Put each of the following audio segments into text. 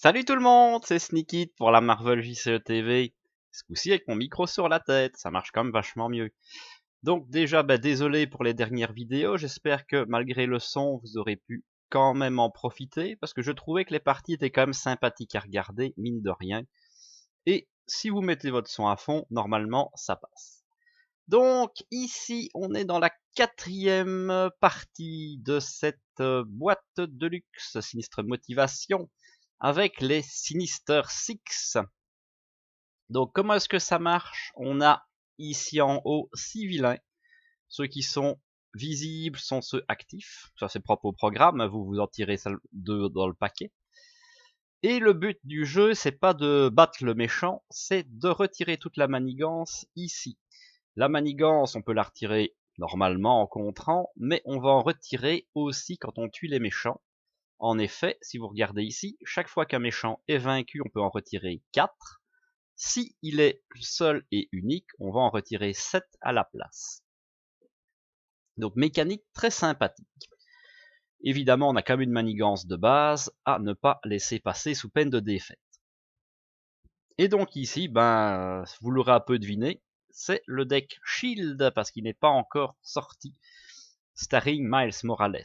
Salut tout le monde, c'est Sneakit pour la Marvel JCE TV. Ce coup-ci avec mon micro sur la tête, ça marche quand même vachement mieux. Donc déjà, désolé pour les dernières vidéos, j'espère que malgré le son, vous aurez pu quand même en profiter, parce que je trouvais que les parties étaient quand même sympathiques à regarder, mine de rien. Et si vous mettez votre son à fond, normalement, ça passe. Donc ici, on est dans la quatrième partie de cette boîte de luxe, Sinistre Motivation, avec les Sinister Six. Donc comment est-ce que ça marche? On a ici en haut 6 vilains. Ceux qui sont visibles sont ceux actifs. Ça c'est propre au programme, vous en tirez 2 dans le paquet. Et le but du jeu, c'est pas de battre le méchant, c'est de retirer toute la manigance ici. La manigance, on peut la retirer normalement en contrant, mais on va en retirer aussi quand on tue les méchants. En effet, si vous regardez ici, chaque fois qu'un méchant est vaincu, on peut en retirer 4. Si il est seul et unique, on va en retirer 7 à la place. Donc mécanique très sympathique. Évidemment, on a quand même une manigance de base à ne pas laisser passer sous peine de défaite. Et donc ici, vous l'aurez un peu deviné, c'est le deck Shield, parce qu'il n'est pas encore sorti, starring Miles Morales.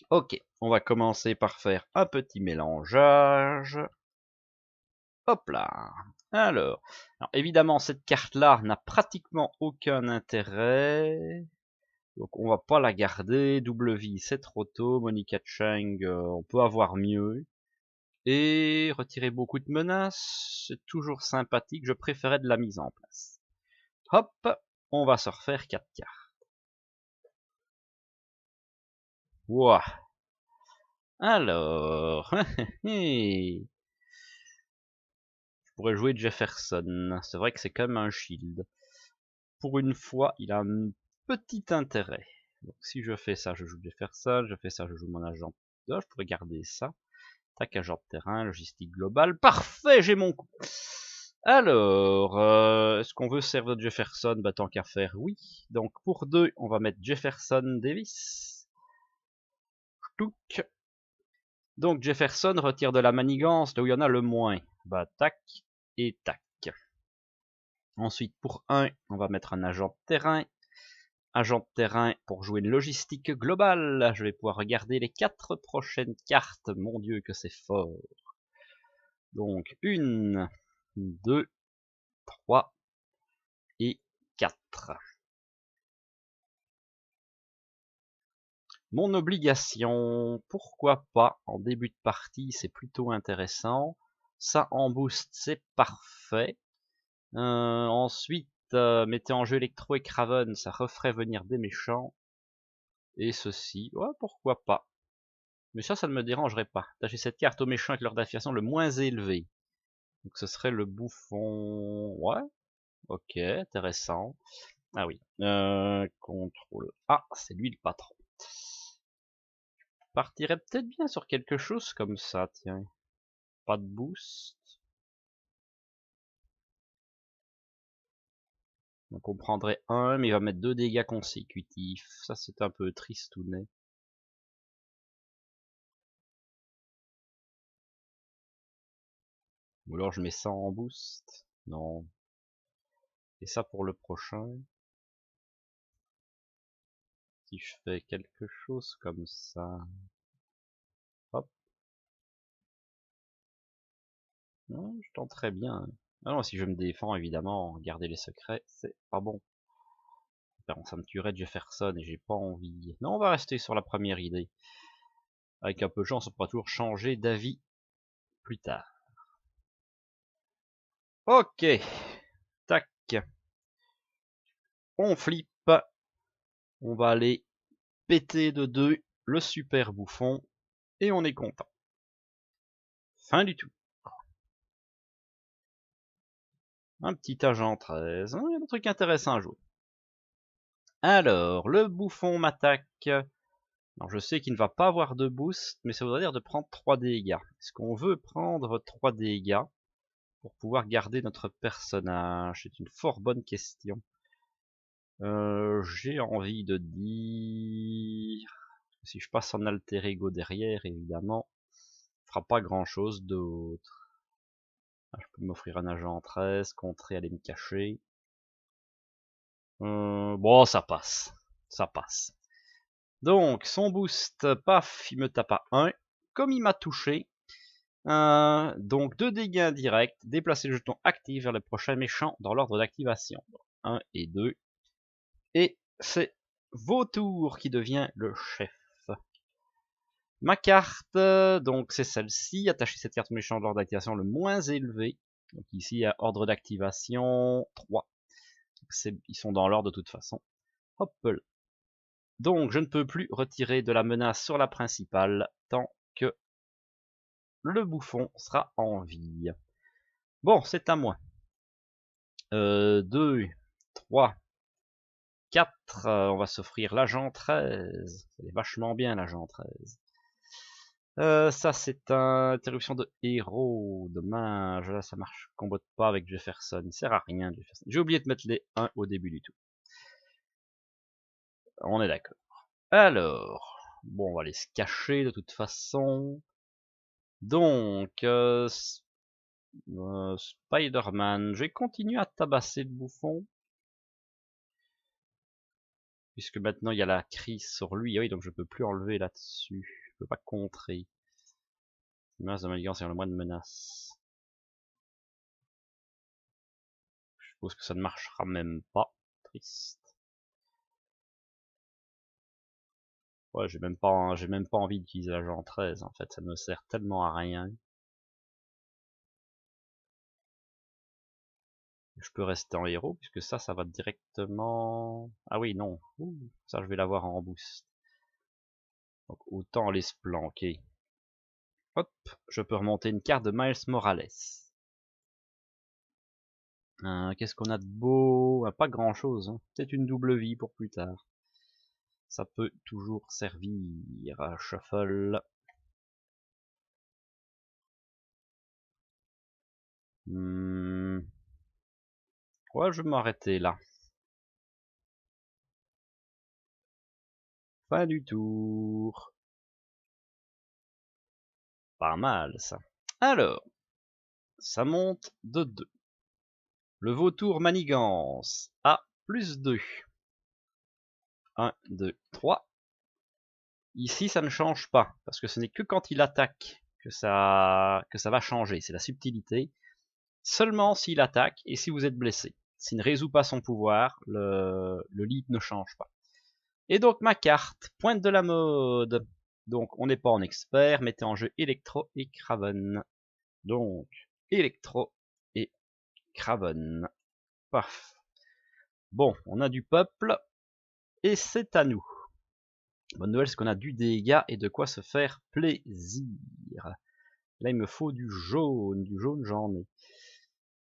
Ok, on va commencer par faire un petit mélangeage. Hop là. Alors évidemment, cette carte-là n'a pratiquement aucun intérêt. Donc on va pas la garder. Double vie, c'est trop tôt. Monica Chang, on peut avoir mieux. Et retirer beaucoup de menaces, c'est toujours sympathique. Je préférais de la mise en place. Hop, on va se refaire 4 cartes. Ouah. Alors, je pourrais jouer Jefferson. C'est vrai que c'est quand même un shield. Pour une fois, il a un petit intérêt. Donc si je fais ça, je joue Jefferson. Je fais ça, je joue mon agent. Je pourrais garder ça. Tac, agent de terrain, logistique globale. Parfait, j'ai mon coup. Alors, est-ce qu'on veut servir de Jefferson? Tant qu'à faire, oui. Donc pour 2, on va mettre Jefferson Davis. Touc. Donc Jefferson retire de la manigance là où il y en a le moins. Tac et tac. Ensuite, pour 1, on va mettre un agent de terrain. Agent de terrain pour jouer une logistique globale. Je vais pouvoir regarder les 4 prochaines cartes. Mon Dieu, que c'est fort. Donc, 1, 2, 3 et 4. Mon obligation, pourquoi pas, en début de partie, c'est plutôt intéressant. Ça en boost, c'est parfait. Ensuite, mettez en jeu Electro et Craven, ça referait venir des méchants. Et ceci, ouais, pourquoi pas. Mais ça ne me dérangerait pas. J'ai cette carte aux méchants avec leur d'affiliation le moins élevé. Donc ce serait le bouffon. Ouais, ok, intéressant. Ah oui, contrôle A, c'est lui le patron. Partirait peut-être bien sur quelque chose comme ça, tiens. Pas de boost. Donc on prendrait 1, mais il va mettre 2 dégâts consécutifs. Ça c'est un peu tristounet. Ou alors je mets ça en boost. Non. Et ça pour le prochain. Si je fais quelque chose comme ça. Hop. Non, je tenterais bien. Ah non, si je me défends, évidemment, garder les secrets, c'est pas bon. Ça me tuerait Jefferson et j'ai pas envie. Non, on va rester sur la première idée. Avec un peu de chance, on pourra toujours changer d'avis plus tard. Ok. Tac. On flippe. On va aller péter de 2 le super bouffon. Et on est content. Fin du tout. Un petit agent 13. Il y a des trucs intéressants à jouer. Alors, le bouffon m'attaque. Alors je sais qu'il ne va pas avoir de boost, mais ça voudrait dire de prendre 3 dégâts. Est-ce qu'on veut prendre 3 dégâts pour pouvoir garder notre personnage? C'est une fort bonne question. J'ai envie de dire... Si je passe en alter ego derrière, évidemment, fera pas grand chose d'autre. Ah, je peux m'offrir un agent 13, contrer, aller me cacher. Bon, ça passe. Ça passe. Donc, son boost, paf, il me tape à 1. Comme il m'a touché, donc 2 dégâts directs, déplacer le jeton actif vers le prochain méchant dans l'ordre d'activation. 1 et 2. Et c'est Vautour qui devient le chef. Ma carte, donc c'est celle-ci. Attacher cette carte méchant de l'ordre d'activation le moins élevé. Donc ici, il y a ordre d'activation 3. Ils sont dans l'ordre de toute façon. Hop là. Donc je ne peux plus retirer de la menace sur la principale tant que le bouffon sera en vie. Bon, c'est à moi. 2, 3, 4. On va s'offrir l'agent 13. C'est vachement bien l'agent 13. Ça c'est une interruption de héros. Dommage, là ça marche. Combote pas avec Jefferson. Il sert à rien Jefferson. J'ai oublié de mettre les 1 au début du tout. On est d'accord. Alors, bon on va aller se cacher de toute façon. Donc, Spider-Man, je vais continuer à tabasser le bouffon. Puisque maintenant il y a la crise sur lui. Ah oui, donc je peux plus enlever là-dessus. Je peux pas contrer. Menace de manigance et le moins de menaces. Je suppose que ça ne marchera même pas. Triste. Ouais, j'ai même pas envie d'utiliser l'agent 13 en fait, ça ne me sert tellement à rien. Je peux rester en héros puisque ça va directement. Ah oui, non. Ouh, ça je vais l'avoir en boost. Donc autant aller se planquer. Hop, je peux remonter une carte de Miles Morales. Qu'est-ce qu'on a de beau? Pas grand chose, hein. Peut-être une double vie pour plus tard. Ça peut toujours servir. Shuffle. Ouais, je vais m'arrêter là. Fin du tour. Pas mal ça. Alors, ça monte de 2. Le vautour manigance à plus 2. 1, 2, 3. Ici, ça ne change pas, parce que ce n'est que quand il attaque que ça va changer. C'est la subtilité. Seulement s'il attaque et si vous êtes blessé. S'il ne résout pas son pouvoir, le lead ne change pas. Et donc ma carte, pointe de la mode. Donc on n'est pas en expert, mettez en jeu Electro et Craven. Donc Electro et Craven. Paf. Bon, on a du peuple et c'est à nous. Bonne nouvelle, c'est qu'on a du dégât et de quoi se faire plaisir. Là, il me faut du jaune. Du jaune, j'en ai.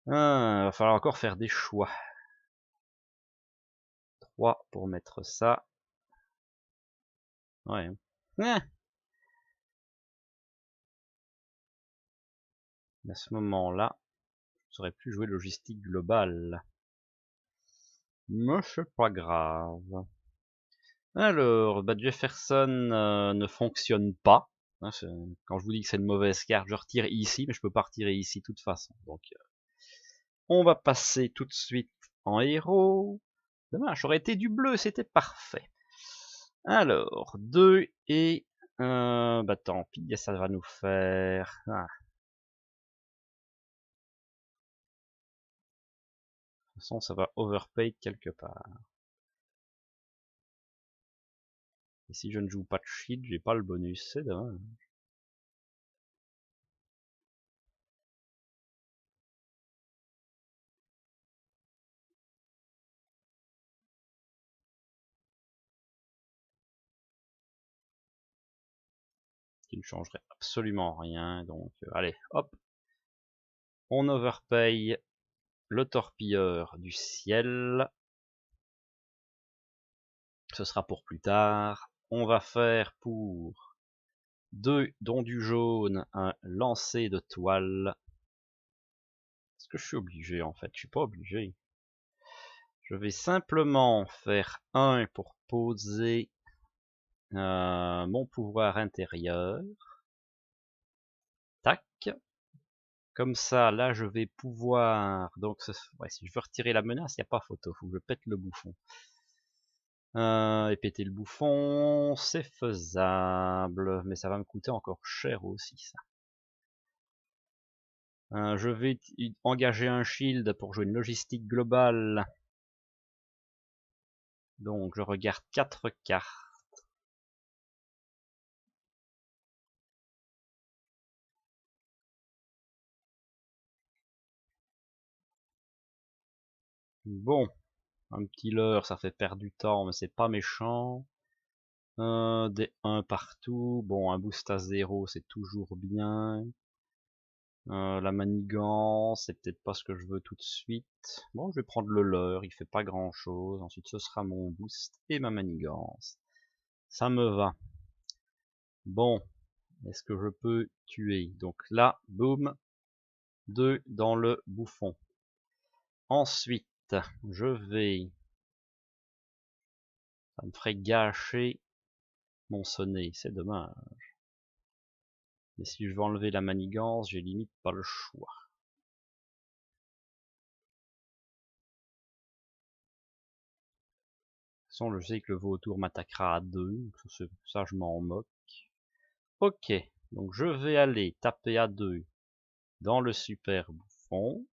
Va falloir encore faire des choix. 3 pour mettre ça. Ouais. À ce moment-là, je ne saurais plus jouer logistique globale. Mais c'est pas grave. Alors, Jefferson ne fonctionne pas. Quand je vous dis que c'est une mauvaise carte, je retire ici, mais je peux pas retirer ici de toute façon. Donc, on va passer tout de suite en héros. Dommage, j'aurais été du bleu, c'était parfait. Alors, 2 et... tant pis, ça va nous faire... De toute façon, ça va overpay quelque part. Et si je ne joue pas de shield, j'ai pas le bonus, c'est dommage. Qui ne changerait absolument rien, donc allez, hop. On overpay le torpilleur du ciel. Ce sera pour plus tard. On va faire pour 2 dons du jaune un lancer de toile. Est-ce que je suis obligé en fait? Je suis pas obligé. Je vais simplement faire 1 pour poser mon pouvoir intérieur. Comme ça, là, je vais pouvoir... Donc, ouais, si je veux retirer la menace, il n'y a pas photo. Faut que je pète le bouffon. Et péter le bouffon, c'est faisable. Mais ça va me coûter encore cher aussi, ça. Je vais engager un shield pour jouer une logistique globale. Donc, je regarde 4 cartes. Bon, un petit leurre, ça fait perdre du temps, mais c'est pas méchant. Des 1 partout. Bon, un boost à 0, c'est toujours bien. La manigance, c'est peut-être pas ce que je veux tout de suite. Bon, je vais prendre le leurre, il fait pas grand chose. Ensuite, ce sera mon boost et ma manigance. Ça me va. Bon, est-ce que je peux tuer? Donc là, boum, 2 dans le bouffon. Ensuite, je vais... Ça me ferait gâcher mon sonnet, c'est dommage. Mais si je veux enlever la manigance, j'ai limite pas le choix. De toute façon, je sais que le vautour m'attaquera à 2, ça je m'en moque. Ok, donc je vais aller taper à 2 dans le super bouffon.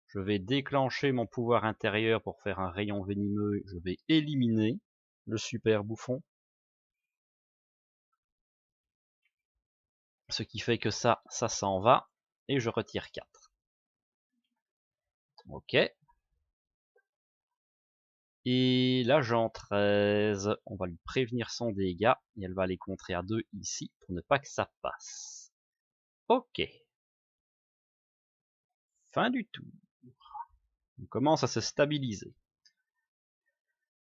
Je vais déclencher mon pouvoir intérieur pour faire un rayon venimeux. Je vais éliminer le super bouffon. Ce qui fait que ça s'en va. Et je retire 4. Ok. Et l'agent 13, on va lui prévenir son dégât. Et elle va aller contrer à 2 ici pour ne pas que ça passe. Ok. Fin du tour. On commence à se stabiliser.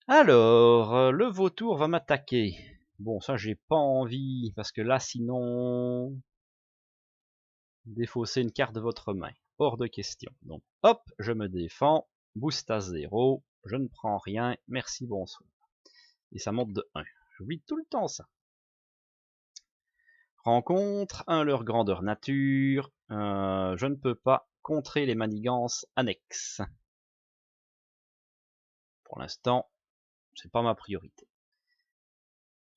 Alors, le vautour va m'attaquer. Bon, ça j'ai pas envie, parce que là sinon... Défausser une carte de votre main. Hors de question. Donc hop, je me défends. Boost à 0. Je ne prends rien. Merci, bonsoir. Et ça monte de 1. J'oublie tout le temps ça. Rencontre, 1 leur grandeur nature. Je ne peux pas contrer les manigances annexes. Pour l'instant, c'est pas ma priorité.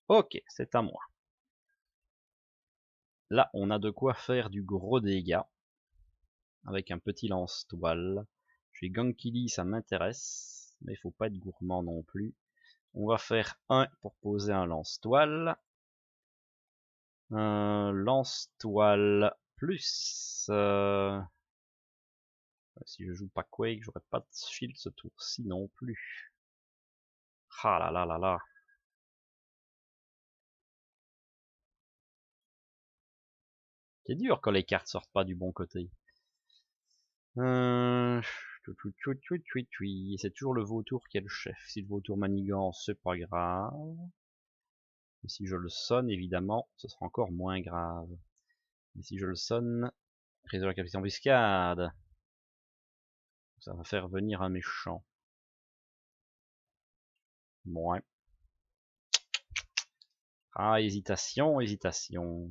Ok, c'est à moi. Là, on a de quoi faire du gros dégât. Avec un petit lance-toile. Chez Gankili, ça m'intéresse. Mais il faut pas être gourmand non plus. On va faire 1 pour poser un lance-toile. Lance-toile plus... si je joue pas Quake, j'aurais pas de shield ce tour-ci non plus. Ah là là là là. C'est dur quand les cartes sortent pas du bon côté. C'est toujours le vautour qui est le chef. Si le vautour manigance, c'est pas grave. Et si je le sonne, évidemment, ce sera encore moins grave. Et si je le sonne, prise de la capitale embuscade. Ça va faire venir un méchant. Ouais. Ah, hésitation, hésitation.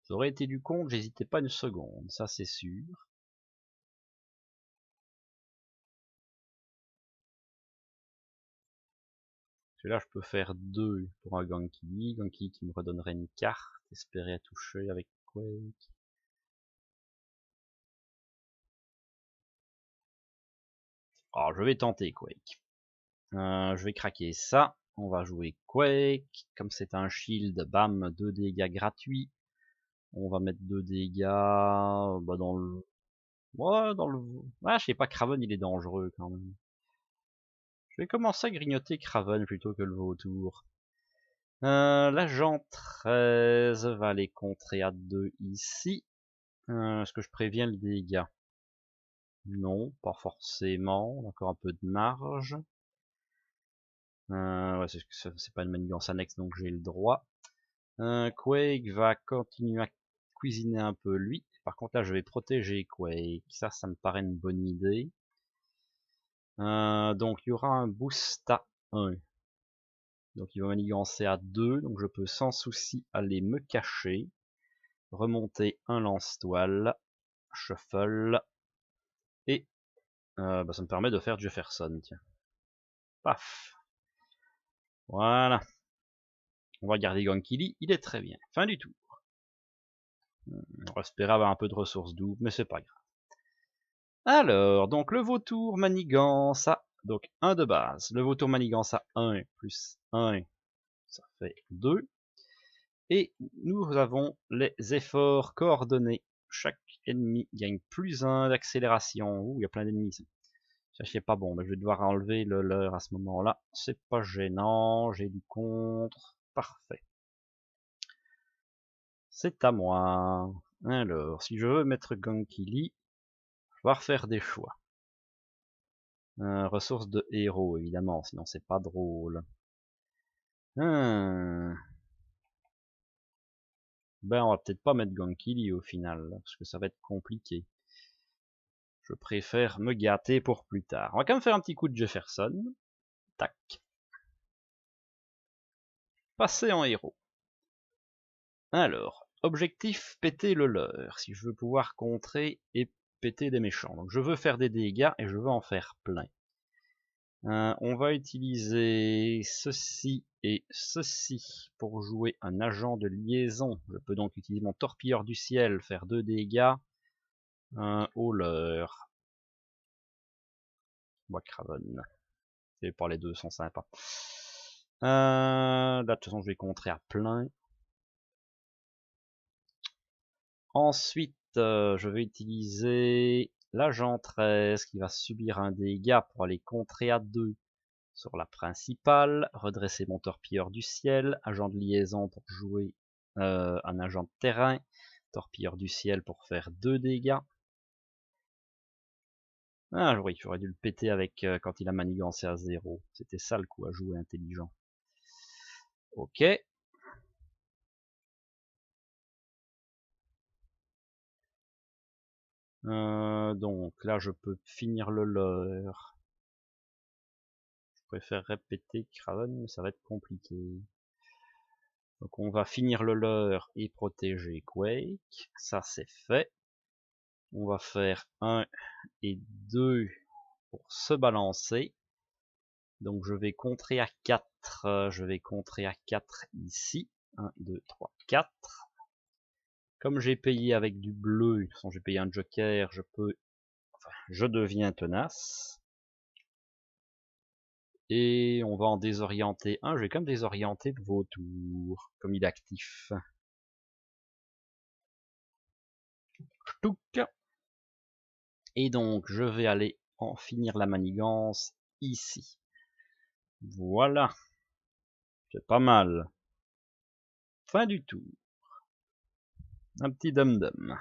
Ça aurait été du compte, j'hésitais pas une seconde, ça c'est sûr. Là je peux faire 2 pour un Ganki qui me redonnerait une carte, espérer à toucher avec Quake. Alors je vais tenter Quake. Je vais craquer ça, on va jouer Quake, comme c'est un shield, bam, 2 dégâts gratuits. On va mettre 2 dégâts dans le... Ouais, dans le... Ah, je sais pas, Kraven il est dangereux quand même. Je vais commencer à grignoter Kraven plutôt que le vautour. L'agent 13 va aller contrer à 2 ici. Est-ce que je préviens le dégât? Non, pas forcément. On a encore un peu de marge. Ouais, c'est pas une manigance annexe, donc j'ai le droit. Quake va continuer à cuisiner un peu lui. Par contre là, je vais protéger Quake. Ça me paraît une bonne idée. Donc il y aura un boost à 1. Donc il va manigancer à 2, donc je peux sans souci aller me cacher. Remonter un lance-toile, shuffle, et ça me permet de faire Jefferson, tiens. Paf. Voilà. On va garder Gankili, il est très bien. Fin du tour. On va espérer avoir un peu de ressources doubles, mais c'est pas grave. Alors, donc le vautour manigance à... Donc 1 de base. Le vautour manigance à 1 plus 1, ça fait 2. Et nous avons les efforts coordonnés. Chaque ennemi gagne plus 1 d'accélération. Ouh, il y a plein d'ennemis. Ça, c'est pas bon. Mais je vais devoir enlever le leur à ce moment-là. C'est pas gênant. J'ai du contre. Parfait. C'est à moi. Alors, si je veux mettre Gankili, je vais refaire des choix. Ressources de héros, évidemment, sinon c'est pas drôle. Ben, on va peut-être pas mettre Gankili au final, parce que ça va être compliqué. Je préfère me gâter pour plus tard. On va quand même faire un petit coup de Jefferson. Tac. Passer en héros. Alors, objectif, péter le leur. Si je veux pouvoir contrer et péter des méchants. Donc je veux faire des dégâts et je veux en faire plein. On va utiliser ceci et ceci pour jouer un agent de liaison. Je peux donc utiliser mon torpilleur du ciel, faire 2 dégâts au leur. Craven. Et pas les deux sont sympas. Là, de toute façon, je vais contrer à plein. Ensuite, je vais utiliser l'agent 13 qui va subir un dégât pour aller contrer à 2 sur la principale. Redresser mon torpilleur du ciel. Agent de liaison pour jouer un agent de terrain. Torpilleur du ciel pour faire 2 dégâts. Ah oui, j'aurais dû le péter avec quand il a manigancé à 0. C'était ça le coup à jouer intelligent. Ok. Donc là je peux finir le leur. Je préfère répéter Craven, mais ça va être compliqué. Donc on va finir le leur et protéger Quake. Ça c'est fait. On va faire 1 et 2 pour se balancer. Donc je vais contrer à 4. Je vais contrer à 4 ici. 1, 2, 3, 4. Comme j'ai payé avec du bleu, de toute façon j'ai payé un joker, je peux... Enfin, je deviens tenace. Et on va en désorienter un. Je vais quand même désorienter le vautour, comme il est actif. Ch'touk. Et donc je vais aller en finir la manigance ici. Voilà. C'est pas mal. Fin du tour. Un petit dum-dum.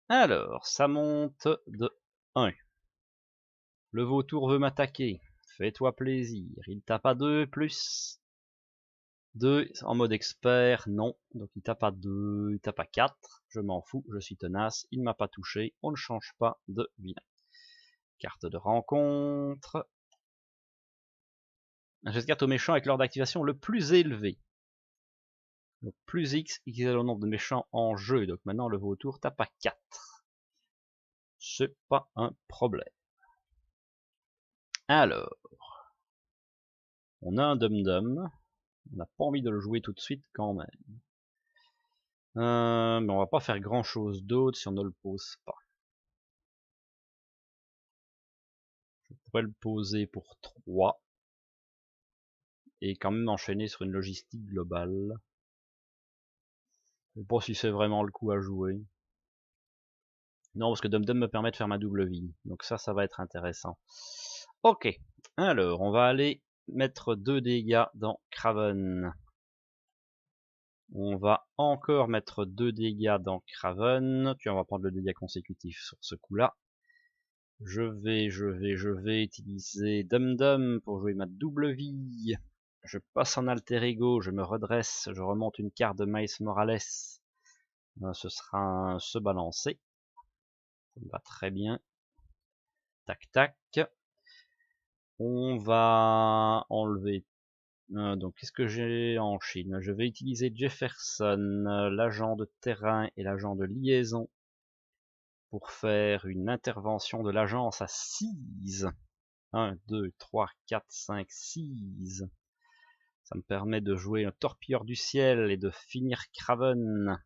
Alors, ça monte de 1. Le vautour veut m'attaquer. Fais-toi plaisir. Il tape à 2 plus 2 en mode expert. Non. Donc il tape à 2. Il tape à 4. Je m'en fous. Je suis tenace. Il ne m'a pas touché. On ne change pas de vilain. Carte de rencontre. Cette carte aux méchants avec l'ordre d'activation le plus élevé. Donc plus X égale au nombre de méchants en jeu. Donc maintenant le vautour tape à 4. C'est pas un problème. Alors, on a un dum-dum. On n'a pas envie de le jouer tout de suite quand même. Mais on va pas faire grand chose d'autre si on ne le pose pas. Je pourrais le poser pour 3. Et quand même enchaîner sur une logistique globale. Je sais pas si c'est vraiment le coup à jouer. Non, parce que Dum-Dum me permet de faire ma double vie. Donc ça va être intéressant. Ok. Alors, on va aller mettre 2 dégâts dans Craven. On va encore mettre 2 dégâts dans Craven. Puis on va prendre le dégât consécutif sur ce coup-là. Je vais utiliser Dum-Dum pour jouer ma double vie. Je passe en alter ego, je me redresse, je remonte une carte de Miles Morales. Ce sera un se balancer. Ça me va très bien. Tac tac. On va enlever Donc qu'est-ce que j'ai en Chine? Je vais utiliser Jefferson, l'agent de terrain et l'agent de liaison pour faire une intervention de l'agence à 6. 1, 2, 3, 4, 5, 6. Ça me permet de jouer un torpilleur du ciel et de finir Craven.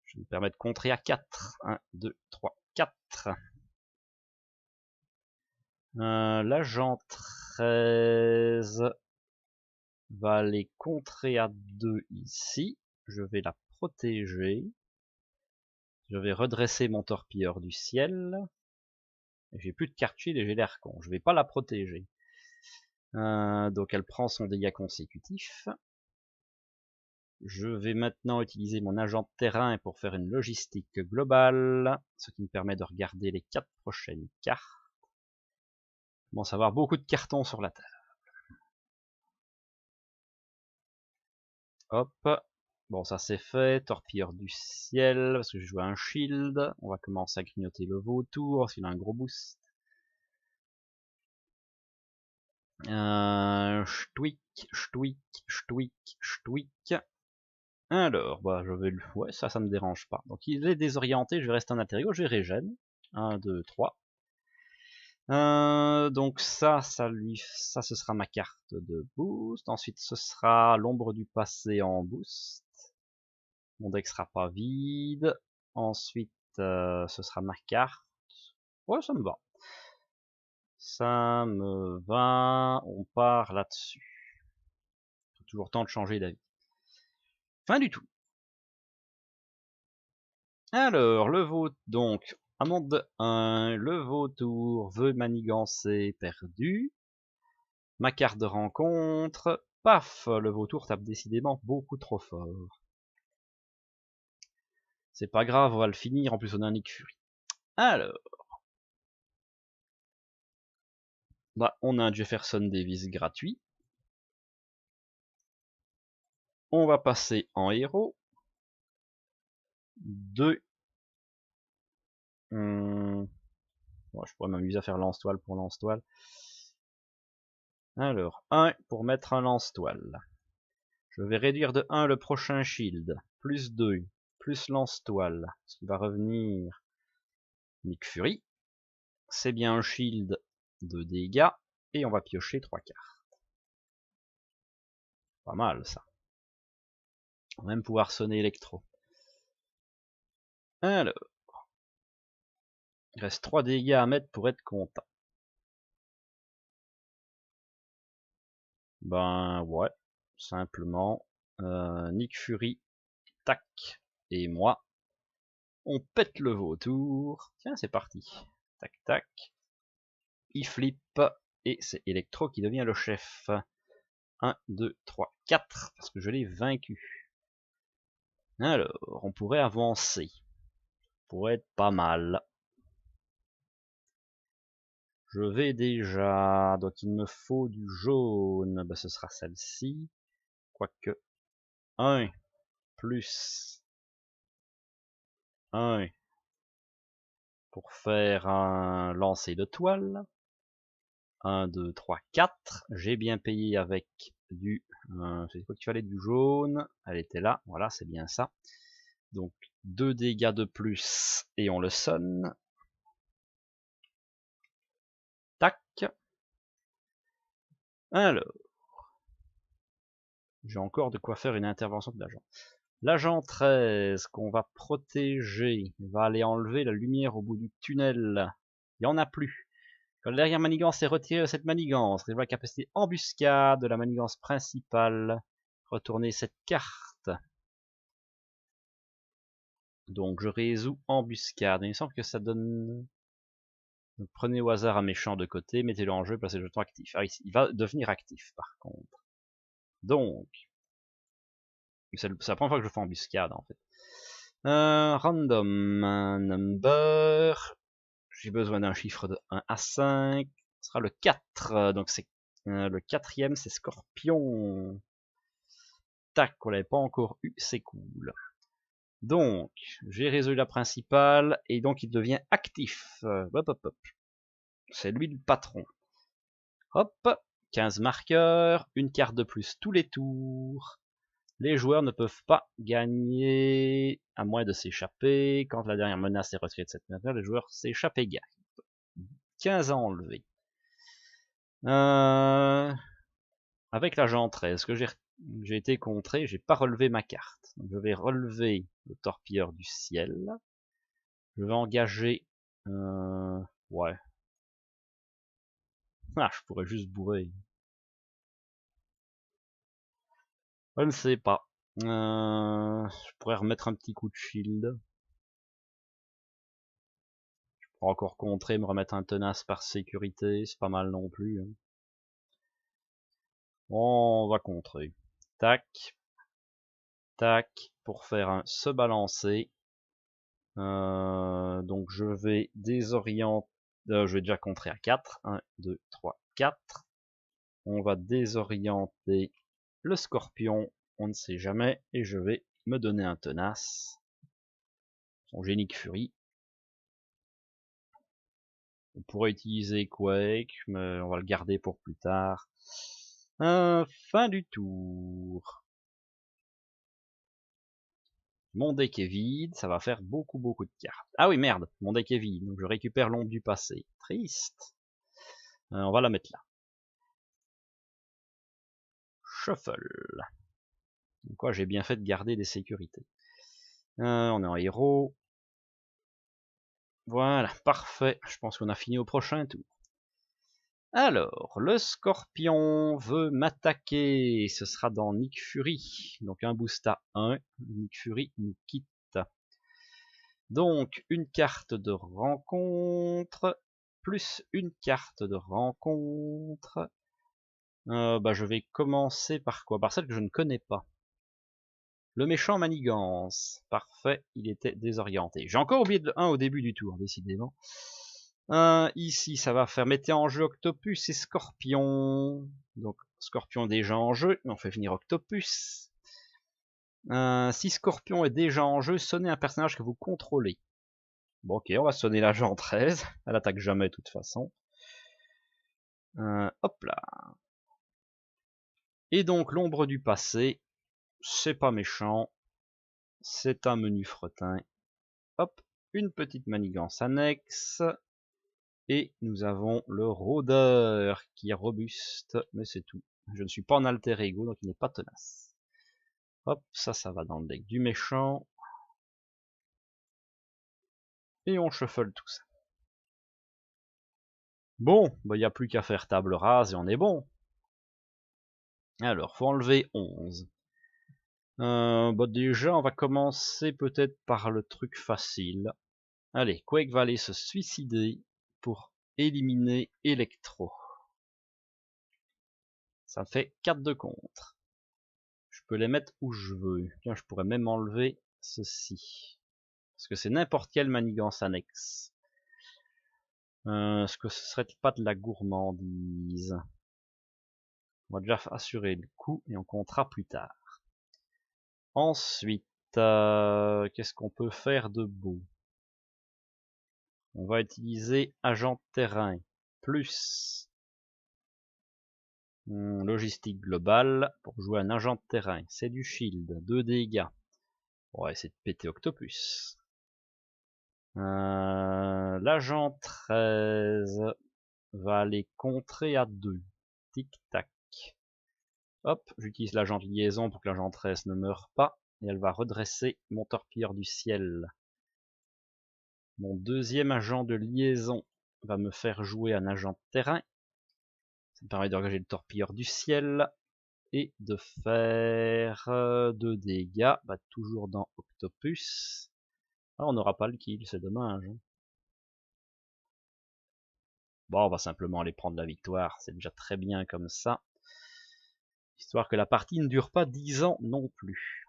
Je me permets de contrer à 4. 1, 2, 3, 4. L'agent 13 va aller contrer à 2 ici. Je vais la protéger. Je vais redresser mon torpilleur du ciel. J'ai plus de carte shield et j'ai l'air con. Je vais pas la protéger. Donc elle prend son dégât consécutif. Je vais maintenant utiliser mon agent de terrain pour faire une logistique globale, ce qui me permet de regarder les 4 prochaines cartes. Je commence à avoir beaucoup de cartons sur la table. Hop. Bon, ça c'est fait. Torpilleur du ciel, parce que je joue un shield. On va commencer à grignoter le vautour, parce qu'il a un gros boost.Chtwick,chtwick,chtwick,chtwick. Alors, bah, je vais le... Ouais, ça me dérange pas. Donc, il est désorienté, je vais rester en intérieur, je régène. 1, 2, 3. Donc ça ce sera ma carte de boost. Ensuite, ce sera l'ombre du passé en boost. Mon deck sera pas vide. Ensuite, ce sera ma carte. Ouais, ça me va. Ça me va. On part là-dessus. Toujours temps de changer d'avis. Fin du tout. Alors, le vautour, donc, à monde de 1, le vautour veut manigancer perdu. Ma carte de rencontre, paf, le vautour tape décidément beaucoup trop fort. C'est pas grave, on va le finir, en plus on a un Nick Fury. Alors, bah, on a un Jefferson Davis gratuit. On va passer en héros. 2. Bon, je pourrais m'amuser à faire lance-toile pour lance-toile. Alors, 1 pour mettre un lance-toile. Je vais réduire de 1 le prochain shield. Plus 2, plus lance-toile. Ce qui va revenir Nick Fury. C'est bien un shield de dégâts. Et on va piocher 3 cartes. Pas mal ça. On va même pouvoir sonner électro. Alors. Il reste 3 dégâts à mettre pour être content. Ben ouais. Simplement. Nick Fury. Tac. Et moi. On pète le vautour. Tiens, c'est parti. Tac tac. Il flippe. Et c'est Electro qui devient le chef. 1, 2, 3, 4. Parce que je l'ai vaincu. Alors, on pourrait avancer. Pourrait être pas mal. Je vais déjà... Donc il me faut du jaune. Ben, ce sera celle-ci. Quoique... 1 plus 1 pour faire un lancer de toile. 1, 2, 3, 4. J'ai bien payé avec du... c'est quoi qu'il fallait? Du jaune. Elle était là. Voilà, c'est bien ça. Donc 2 dégâts de plus et on le sonne. Tac. Alors. J'ai encore de quoi faire une intervention de l'agent. L'agent 13 qu'on va protéger va aller enlever la lumière au bout du tunnel. Il n'y en a plus. Quand la dernière manigance est retirée de cette manigance, révèle la capacité embuscade de la manigance principale. Retournez cette carte. Donc je résous embuscade. Il me semble que ça donne... Donc, prenez au hasard un méchant de côté, mettez-le en jeu, placez le jeton actif. Ah, ici, il va devenir actif par contre. Donc, c'est la première fois que je fais embuscade en fait. Random number. J'ai besoin d'un chiffre de 1 à 5. Ce sera le 4. Donc c'est le 4e, c'est Scorpion. Tac, on l'avait pas encore eu, c'est cool. Donc, j'ai résolu la principale, et donc il devient actif. Hop, hop, hop. C'est lui le patron. Hop. 15 marqueurs, une carte de plus tous les tours. Les joueurs ne peuvent pas gagner à moins de s'échapper. Quand la dernière menace est retirée de cette manière, les joueurs s'échappent et gagnent. 15 à enlever. Avec l'agent 13, que j'ai été contré, j'ai pas relevé ma carte. Donc je vais relever le torpilleur du ciel. Je vais engager... ouais. Ah, je pourrais juste bourrer. Je ne sais pas. Je pourrais remettre un petit coup de shield. Je pourrais encore contrer, me remettre un tenace par sécurité, c'est pas mal non plus. Hein. On va contrer. Tac. Tac. Pour faire un se balancer. Donc je vais désorienter. Je vais déjà contrer à 4. 1, 2, 3, 4. On va désorienter le scorpion. On ne sait jamais. Et je vais me donner un tenace. Son génique furie. On pourrait utiliser Quake, mais on va le garder pour plus tard. Fin du tour. Mon deck est vide, ça va faire beaucoup de cartes. Ah oui, merde, mon deck est vide, donc je récupère l'ombre du passé. Triste. On va la mettre là. Shuffle. Donc quoi, j'ai bien fait de garder des sécurités. On est en héros. Voilà, parfait. Je pense qu'on a fini au prochain tour. Alors, le scorpion veut m'attaquer. Ce sera dans Nick Fury. Donc un boost à 1. Nick Fury nous quitte. Donc une carte de rencontre, plus une carte de rencontre. Je vais commencer par quoi? Par celle que je ne connais pas. Le méchant manigance. Parfait, il était désorienté. J'ai encore oublié de 1 au début du tour, décidément. Ici, ça va faire mettre en jeu Octopus et Scorpion. Donc, Scorpion est déjà en jeu, mais on fait finir Octopus. Si Scorpion est déjà en jeu, sonnez un personnage que vous contrôlez. Bon, ok, on va sonner l'agent 13. Elle attaque jamais de toute façon. Hop là. Et donc, l'ombre du passé, c'est pas méchant. C'est un menu fretin. Hop, une petite manigance annexe. Et nous avons le rôdeur qui est robuste, mais c'est tout. Je ne suis pas en alter ego, donc il n'est pas tenace. Hop, ça va dans le deck du méchant. Et on shuffle tout ça. Bon, il n'y a plus qu'à faire table rase et on est bon. Alors, faut enlever 11. Déjà, on va commencer peut-être par le truc facile. Allez, Quake va aller se suicider pour éliminer Electro. Ça fait 4 de contre. Je peux les mettre où je veux. Tiens, je pourrais même enlever ceci. Parce que c'est n'importe quelle manigance annexe. Est-ce que ce serait pas de la gourmandise? On va déjà assurer le coup et on comptera plus tard. Ensuite, qu'est-ce qu'on peut faire de beau? On va utiliser agent terrain plus logistique globale pour jouer un agent de terrain. C'est du shield, 2 dégâts. On va essayer de péter Octopus. L'agent 13 va aller contrer à 2. Tic tac. Hop, j'utilise l'agent de liaison pour que l'agent 13 ne meure pas. Et elle va redresser mon torpilleur du ciel. Mon deuxième agent de liaison va me faire jouer un agent de terrain. Ça me permet d'engager le torpilleur du ciel. Et de faire 2 dégâts. Toujours dans Octopus. On n'aura pas le kill, c'est dommage. Bon, on va simplement aller prendre la victoire. C'est déjà très bien comme ça. Histoire que la partie ne dure pas 10 ans non plus.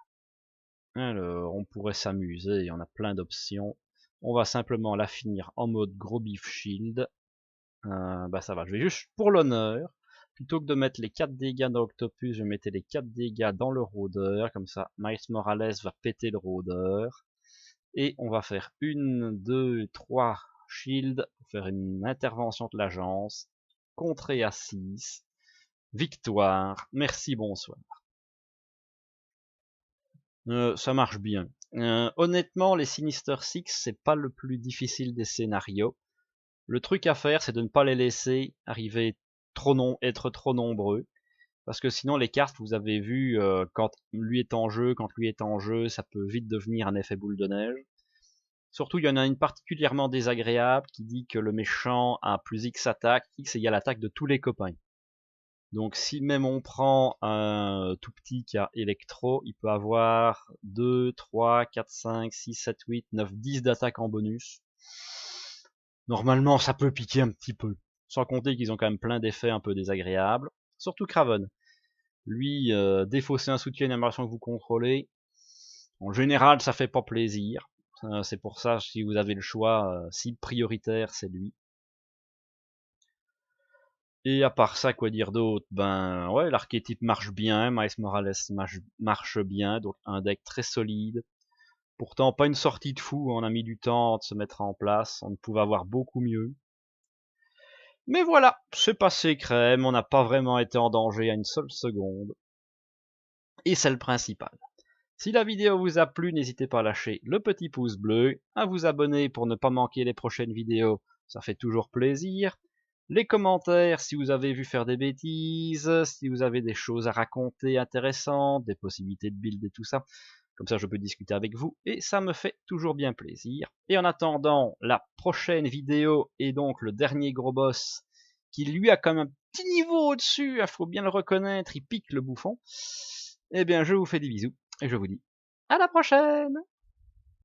Alors, on pourrait s'amuser, on a plein d'options. On va simplement la finir en mode gros beef shield. Ça va, je vais juste pour l'honneur. Plutôt que de mettre les 4 dégâts dans Octopus, je vais mettre les 4 dégâts dans le rôdeur. Comme ça, Miles Morales va péter le rôdeur. Et on va faire 1, 2, 3 shield pour faire une intervention de l'agence. Contrer à 6. Victoire. Merci, bonsoir. Ça marche bien. Honnêtement, les Sinister Six, c'est pas le plus difficile des scénarios. Le truc à faire, c'est de ne pas les laisser arriver être trop nombreux. Parce que sinon, les cartes, vous avez vu, quand lui est en jeu, ça peut vite devenir un effet boule de neige. Surtout, il y en a une particulièrement désagréable qui dit que le méchant a plus X attaque, X égale attaque de tous les copains. Donc si même on prend un tout petit qui a électro, il peut avoir 2, 3, 4, 5, 6, 7, 8, 9, 10 d'attaque en bonus. Normalement, ça peut piquer un petit peu. Sans compter qu'ils ont quand même plein d'effets un peu désagréables. Surtout Craven. Lui, défausser un soutien d'animation que vous contrôlez, en général, ça fait pas plaisir. C'est pour ça, si vous avez le choix, cible prioritaire, c'est lui. Et à part ça, quoi dire d'autre? Ben ouais, l'archétype marche bien, Miles Morales marche bien, donc un deck très solide. Pourtant, pas une sortie de fou, on a mis du temps de se mettre en place, on pouvait avoir beaucoup mieux. Mais voilà, c'est passé crème, on n'a pas vraiment été en danger à une seule seconde. Et c'est le principal. Si la vidéo vous a plu, n'hésitez pas à lâcher le petit pouce bleu, à vous abonner pour ne pas manquer les prochaines vidéos, ça fait toujours plaisir. Les commentaires si vous avez vu faire des bêtises, si vous avez des choses à raconter intéressantes, des possibilités de build et tout ça. Comme ça je peux discuter avec vous et ça me fait toujours bien plaisir. Et en attendant la prochaine vidéo et donc le dernier gros boss qui lui a quand même un petit niveau au-dessus, il faut bien le reconnaître, il pique le bouffon. Eh bien je vous fais des bisous et je vous dis à la prochaine!